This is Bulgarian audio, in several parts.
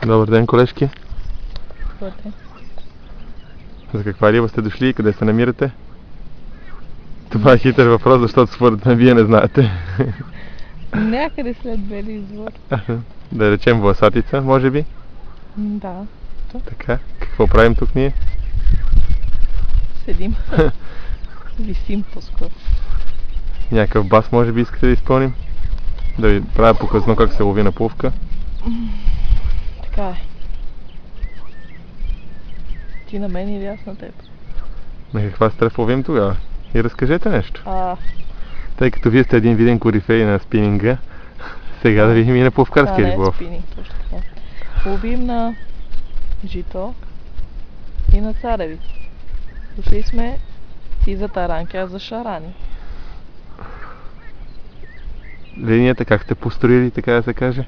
Добър ден, колежки. Добър ден. За каква риба сте дошли и къде се намирате? Това е хитър въпрос, защото според мен вие не знаете. Някъде след Бели извор. Да речем Власатица, може би? Да. Така, какво правим тук ние? Седим. Висим по-скоро. Някакъв бас може би искате да изпълним? Да ви правя показно как се лови на плувка? Така е. Ти на мен или аз на теб? На каква стреф ловим тогава? И разкажете нещо. Тъй като вие сте един виден корифей на спининга, сега да видим и на пловкарския риболов. Това не е спининг, точно така. Ловим на жито и на царевица. Дошли сме ти за таранки, а за шарани. Линията как сте построили, така да се каже?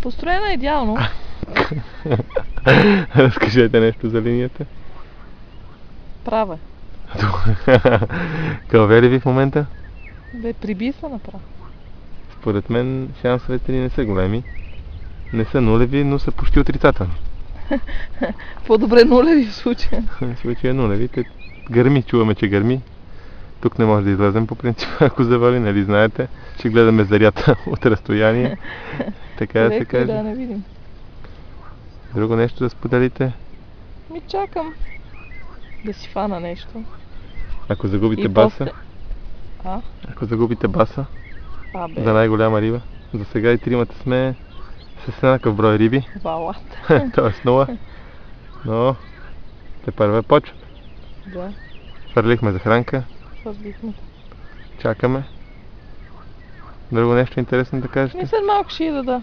Построена идеално. Разкажете нещо за линията. Права. Кълве ли ви в момента? Приби се направо. Според мен шансовете ни не са големи. Не са нулеви, но са почти отрицателни. По-добре нулеви в случая. В случая нулеви. Гърми, чуваме, че гърми. Тук не може да излезем по принцип, ако завали, нали знаете. Ще гледаме зарята от разстояние. Така да се каже. Да, не видим. Друго нещо да споделите? Чакам да си фана нещо. Ако загубите баса? Ако загубите баса? За най-голяма риба? За сега и тримата сме с еднакъв брой риби. Валат. Тоест 0. Но те първа почват. Да. Фърлихме захранка. Фърлихме. Чакаме. Друго нещо интересно да кажете? След малко ще ида да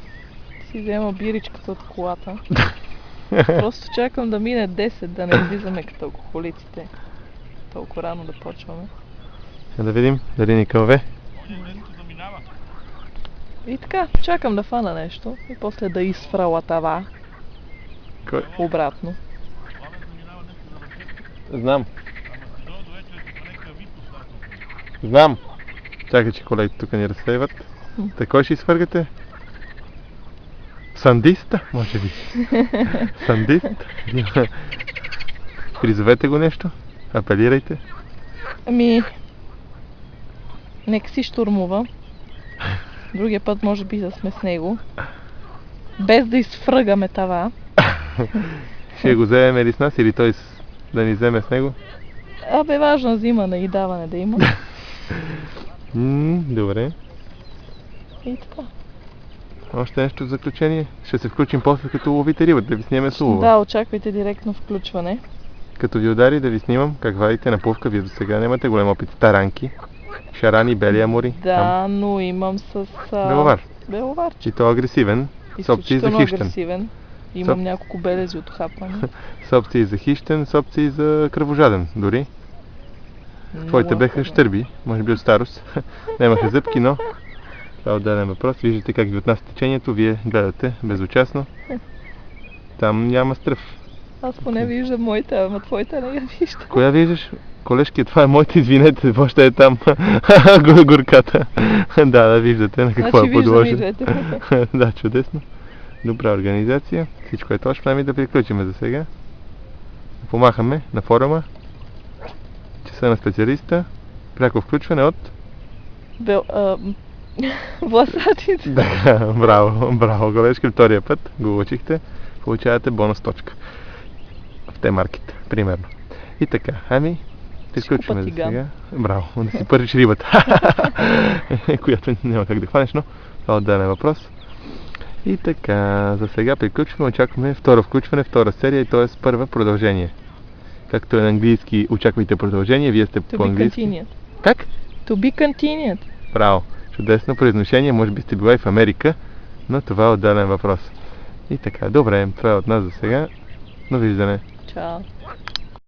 си взема биричката от колата. Просто чакам да мине 10, да не влизаме като алкохолиците. Толкова рано да почваме. Да видим дали ни кълве. И така, чакам да фана нещо и после да изфрала това. Кой? Обратно. Знам. Знам. Чакай, че колегите тук ни разсейват. Та кой ще изфъргате? Сандиста, може би. Сандист. Призовете го нещо. Апелирайте. Нека си штурмува. Другия път може би да сме с него. Без да изфръгаме това. Ще го вземем ли с нас или той да ни вземе с него? Важно взимане и даване да има. Добре. И така. Още нещо в заключение? Ще се включим после като ловите рибата, да ви снимаме с улова. Да, очаквайте директно включване. Като ви удари да ви снимам как вадите на плувка, вие до сега нямате голям опит с таранки, шарани, бели амури. Да, но имам с... Беловар. Беловар. И то агресивен, с опции за хищен. Агресивен. Имам няколко белези от хапване. С опции за хищен, с опции за кръвожаден дори. Твоите беха щърби, може би от старост. Нямаха зъбки, но това е отделен въпрос. Виждате как ви отнася течението, вие гледате безучастно. Там няма стръв. Аз поне виждам моите, ама твоите не я виждам. Коя виждаш? Колежки, това е моите, извинете, въобще е там горката. Да, виждате на какво е подложено. Да, чудесно. Добра организация. Всичко е точно. Ами да приключим за сега. Помахаме на форума. Часа на специалиста. Пряко включване от... Власатица. Да, браво, колежки. Втория път го учихте. Получавате бонус точка. В Т-маркет, примерно. И така, приключваме за сега. Браво, да си първиш рибата. Която няма как да хванеш, но това е отделен въпрос. И така, за сега приключваме, очакваме второ включване, втора серия, т.е. първа продължение. Както е на английски, очаквайте продължение, вие сте по-английски. To be continued. Как? To be continued. Браво, чудесно произношение, може би сте била и в Америка, но това е отделен въпрос. И така, добре, това е от нас за сега. Довиждане. Чао.